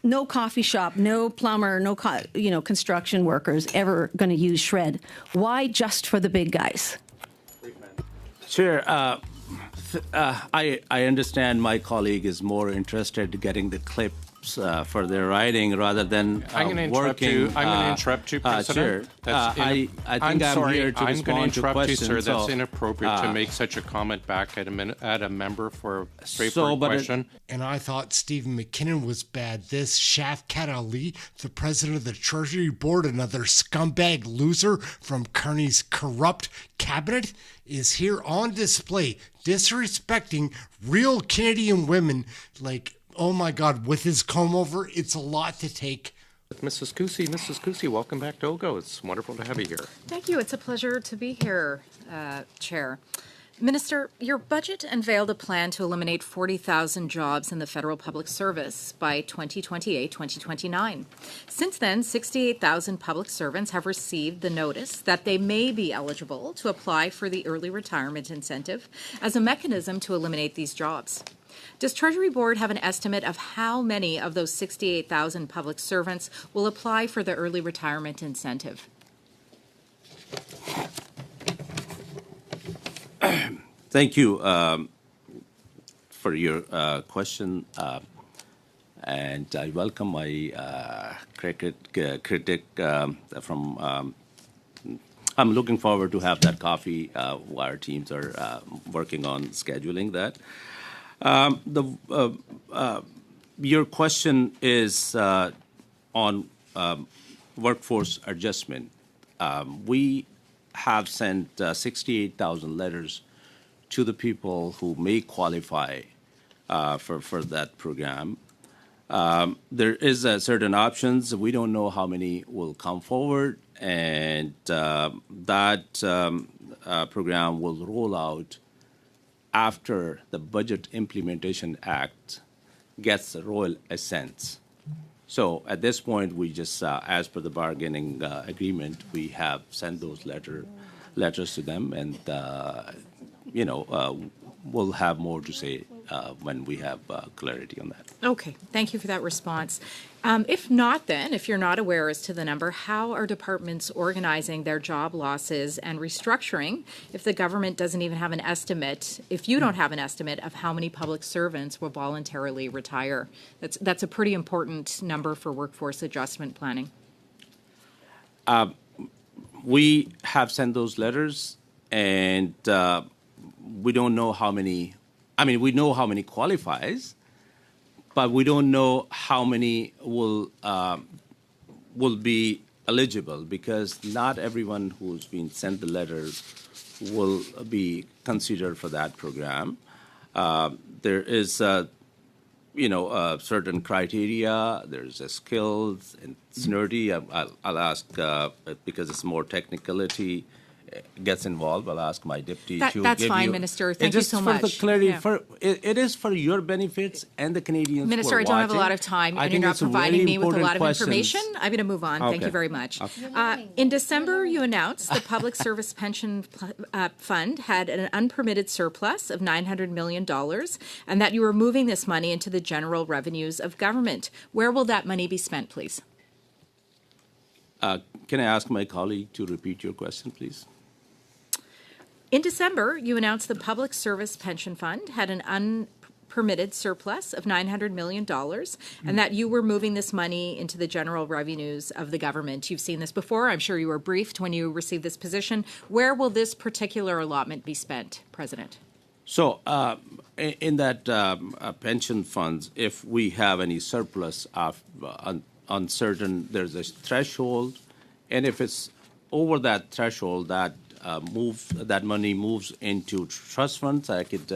no coffee shop, no plumber, no construction workers ever going to use shred. Why just for the big guys? Sure. I understand my colleague is more interested in getting the clips for their writing rather than I'm going working. to interrupt you, President. Sure. I think I'm here to respond to questions. Sir. That's inappropriate to make such a comment back at a member for a straightforward question. And I thought Stephen McKinnon was bad. This Shafkat Ali, the president of the Treasury Board, another scumbag loser from Carney's corrupt cabinet, is here on display, disrespecting real Canadian women like, oh my God, with his comb over, it's a lot to take. Mrs. Kusi, welcome back to OGO. It's wonderful to have you here. Thank you. It's a pleasure to be here, Chair. Minister, your budget unveiled a plan to eliminate 40,000 jobs in the federal public service by 2028-2029. Since then, 68,000 public servants have received the notice that they may be eligible to apply for the early retirement incentive as a mechanism to eliminate these jobs. Does Treasury Board have an estimate of how many of those 68,000 public servants will apply for the early retirement incentive? Thank you for your question, and I welcome my critic from. I'm looking forward to have that coffee. Our teams are working on scheduling that. Your question is on workforce adjustment. We have sent 68,000 letters to the people who may qualify for that program. There is certain options. We don't know how many will come forward, and that program will roll out after the Budget Implementation Act gets the royal assent. So at this point, we just, as per the bargaining agreement, we have sent those letters to them, and we'll have more to say when we have clarity on that. Okay, thank you for that response. If not, then, if you're not aware as to the number, how are departments organizing their job losses and restructuring if the government doesn't even have an estimate, if you don't have an estimate of how many public servants will voluntarily retire? That's a pretty important number for workforce adjustment planning. We have sent those letters, and we don't know how many. I mean, we know how many qualifies, but we don't know how many will be eligible, because not everyone who's been sent the letter will be considered for that program. There is certain criteria. There's a skills and seniority. I'll ask because it's more technicality gets involved. I'll ask my deputy to that's give fine, you. Minister. Thank you so much. For the clarity, Yeah. It is for your benefits and the Canadians. Minister, who are I don't have a watching. lot of time, I and think you're not it's a providing very me with a lot of important information. questions. I'm going to move on. Thank you very much. In December, you announced the Public Service Pension Fund had an unpermitted surplus of $900 million, and that you were moving this money into the general revenues of government. Where will that money be spent, please? Can I ask my colleague to repeat your question, please? In December, you announced the Public Service Pension Fund had an unpermitted surplus of $900 million, and that you were moving this money into the general revenues of the government. You've seen this before. I'm sure you were briefed when you received this position. Where will this particular allotment be spent, President? So in that pension funds, if we have any surplus of uncertain, there's a threshold, and if it's over that threshold, that money moves into trust funds. I could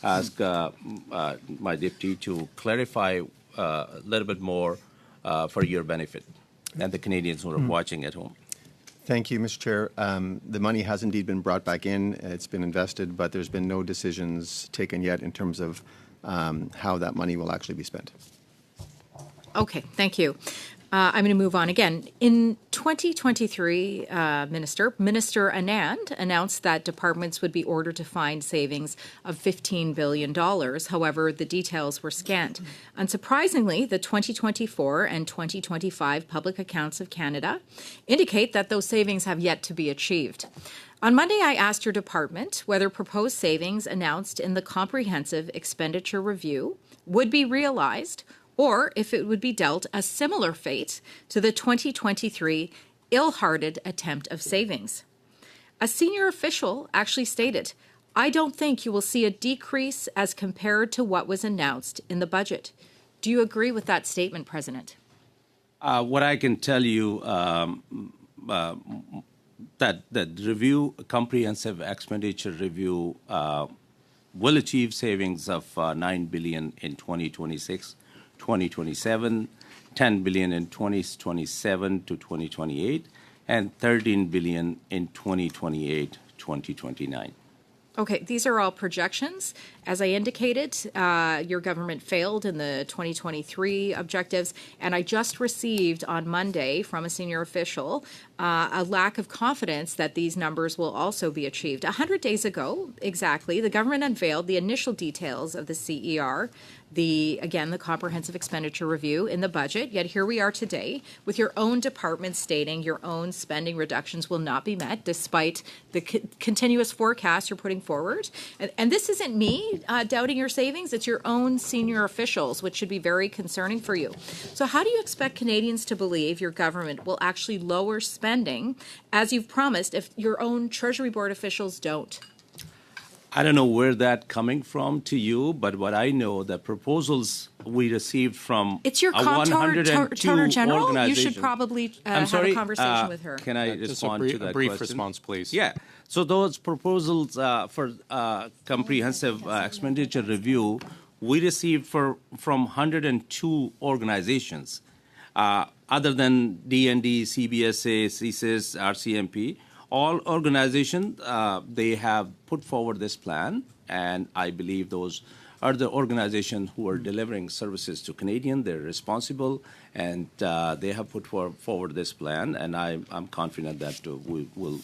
ask my deputy to clarify a little bit more for your benefit and the Canadians who are watching at home. Thank you, Mr. Chair. The money has indeed been brought back in. It's been invested, but there's been no decisions taken yet in terms of how that money will actually be spent. Okay, thank you. I'm going to move on again. In 2023, Minister Anand announced that departments would be ordered to find savings of $15 billion. However, the details were scant. Unsurprisingly, the 2024 and 2025 Public Accounts of Canada indicate that those savings have yet to be achieved. On Monday, I asked your department whether proposed savings announced in the Comprehensive Expenditure Review would be realized, or if it would be dealt a similar fate to the 2023 ill-hearted attempt of savings. A senior official actually stated, "I don't think you will see a decrease as compared to what was announced in the budget." Do you agree with that statement, President? What I can tell you, that the review, comprehensive expenditure review, will achieve savings of $9 billion in 2026. 2027, $10 billion in 2027 to 2028, and $13 billion in 2028, 2029. Okay, these are all projections. As I indicated, your government failed in the 2023 objectives, and I just received on Monday from a senior official a lack of confidence that these numbers will also be achieved. 100 days ago, exactly, the government unveiled the initial details of the CER, the Comprehensive Expenditure Review in the budget, yet here we are today with your own department stating your own spending reductions will not be met despite the continuous forecast you're putting forward. And this isn't me doubting your savings, it's your own senior officials, which should be very concerning for you. So how do you expect Canadians to believe your government will actually lower spending, as you've promised, if your own Treasury Board officials don't? I don't know where that coming from to you, but what I know, the proposals we received from it's your 102 General. You organizations. should probably have a conversation with her. Can I respond to that a brief question? response, please. Yeah. So those proposals for comprehensive expenditure review, we received from 102 organizations, other than DND, CBSA, CSIS, RCMP. All organizations, they have put forward this plan, and I believe those are the organizations who are delivering services to Canadians. They're responsible, and they have put forward this plan, and I'm confident that we will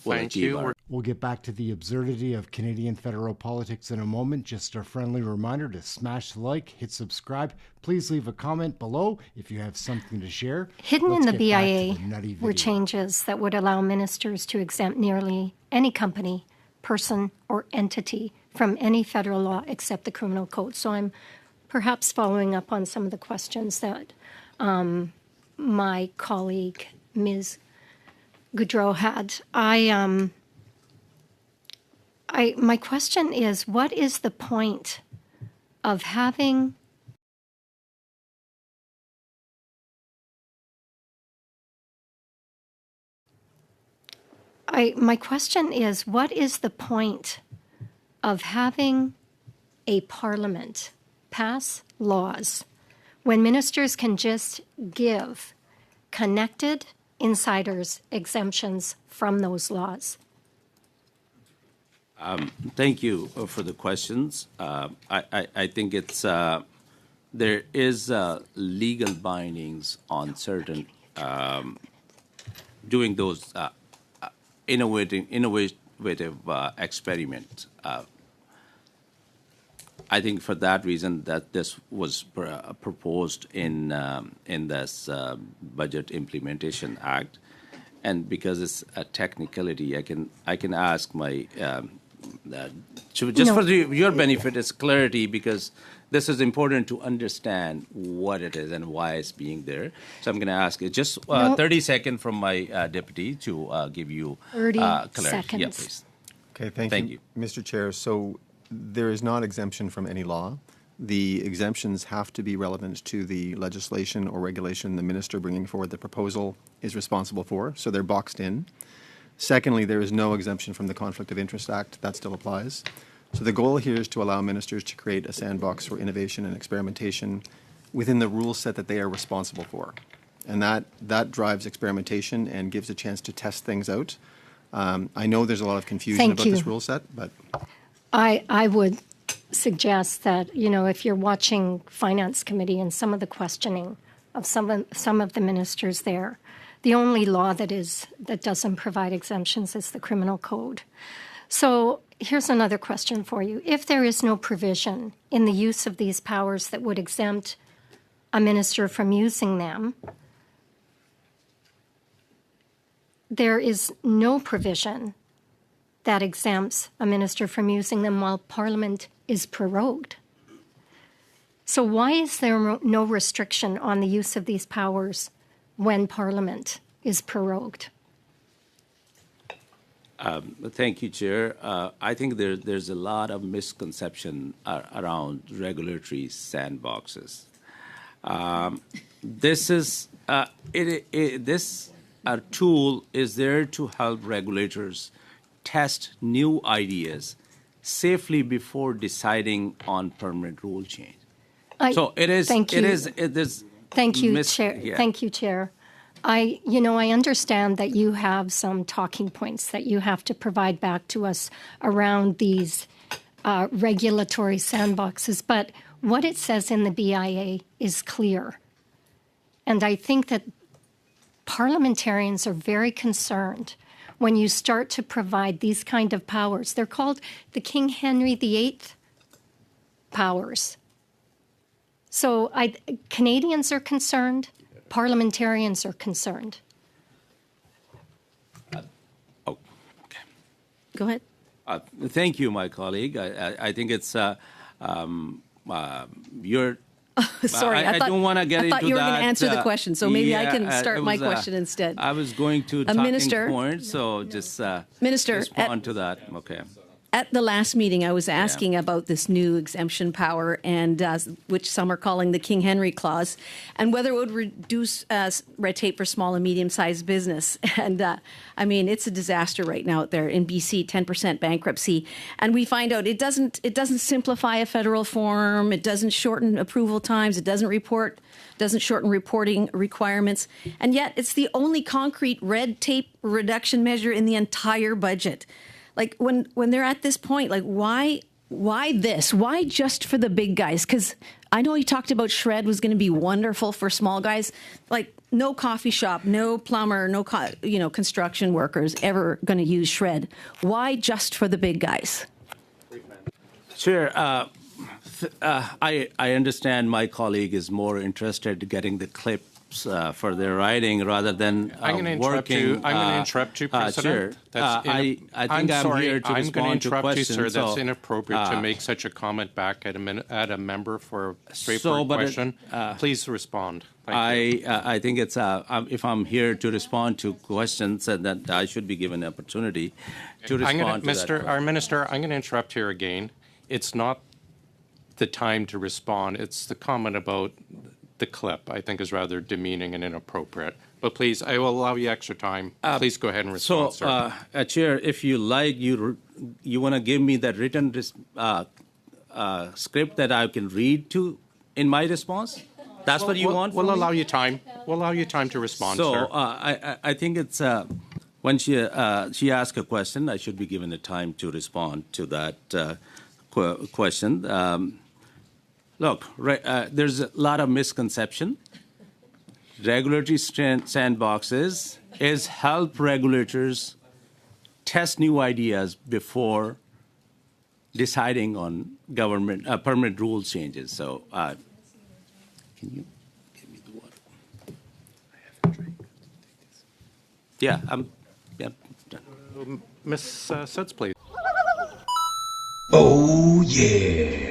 achieve our. We'll get back to the absurdity of Canadian federal politics in a moment. Just a friendly reminder to smash the like, hit subscribe. Please leave a comment below if you have something to share. Hidden in the BIA were video. changes that would allow ministers to exempt nearly any company, person, or entity from any federal law except the criminal code. So I'm perhaps following up on some of the questions that my colleague, Ms. Goudreau, had. My question is, what is the point of having my question is, what is the point of having a parliament pass laws when ministers can just give connected insiders exemptions from those laws? Thank you for the questions. I think it's there is legal bindings on certain doing those innovative experiment. I think for that reason that this was proposed in this Budget Implementation Act, and because it's a technicality, I can ask my for your benefit, it's clarity, because this is important to understand what it is and why it's being there. So I'm going to ask it just 30 seconds from my deputy to give you 30 clarity. seconds. Yeah, please. Okay, thank you. Mr. Chair, so there is not exemption from any law. The exemptions have to be relevant to the legislation or regulation the minister bringing forward the proposal is responsible for, so they're boxed in. Secondly, there is no exemption from the Conflict of Interest Act. That still applies. So the goal here is to allow ministers to create a sandbox for innovation and experimentation within the rule set that they are responsible for. And that drives experimentation and gives a chance to test things out. I know there's a lot of confusion about this rule set, but I would suggest that, if you're watching Finance Committee and some of the questioning of some of the ministers there. The only law that doesn't provide exemptions is the criminal code. So here's another question for you. If there is no provision in the use of these powers that would exempt a minister from using them, there is no provision that exempts a minister from using them while Parliament is prorogued. So why is there no restriction on the use of these powers when Parliament is prorogued? Thank you, Chair. I think there's a lot of misconception around regulatory sandboxes. This tool is there to help regulators test new ideas safely before deciding on permanent rule change. So it is. Thank you. It is. Thank you, Chair. Yeah. Thank you, Chair. I understand that you have some talking points that you have to provide back to us around these regulatory sandboxes, but what it says in the BIA is clear. And I think that parliamentarians are very concerned when you start to provide these kind of powers. They're called the King Henry VIII powers. So Canadians are concerned, parliamentarians are concerned. Oh, okay. Go ahead. Thank you, my colleague. I think it's your. Sorry, I don't want to get into that. I thought you were going to answer the question, so maybe I can start my question instead. I was going to talking Minister, point, so just Minister, respond to that. Okay. At the last meeting, I was asking about this new exemption power, and which some are calling the King Henry Clause, and whether it would reduce red tape for small and medium-sized business. And I mean, it's a disaster right now out there in BC, 10% bankruptcy, and we find out it doesn't simplify a federal form, it doesn't shorten approval times, it doesn't shorten reporting requirements, and yet it's the only concrete red tape reduction measure in the entire budget. Like when they're at this point, like why this? Why just for the big guys? Because I know you talked about shred was going to be wonderful for small guys. Like no coffee shop, no plumber, no construction workers ever going to use shred. Why just for the big guys? Sure. I understand my colleague is more interested in getting the clips for their writing rather than I'm going to interrupt working. you. I'm going to interrupt you, President. Sure. I think I'm here to respond to questions. You, sir. That's so, inappropriate to make such a comment back at a member for a straightforward question. Please respond. I think it's if I'm here to respond to questions, that I should be given an opportunity to respond to that. Our Minister, I'm going to interrupt here again. It's not the time to respond. It's the comment about the clip, I think, is rather demeaning and inappropriate. But please, I will allow you extra time. Please go ahead and respond, sir. Chair, if you like, you want to give me that written script that I can read to in my response? That's what you want? We'll allow you time. We'll allow you time to respond, sir. So I think it's when she asked a question, I should be given the time to respond to that question. Look, there's a lot of misconception. Regulatory sandboxes is help regulators test new ideas before deciding on government permanent rule changes. So, can you give me the water? I have a drink. Yeah, I'm done. Ms. Suds, please. Oh, yeah.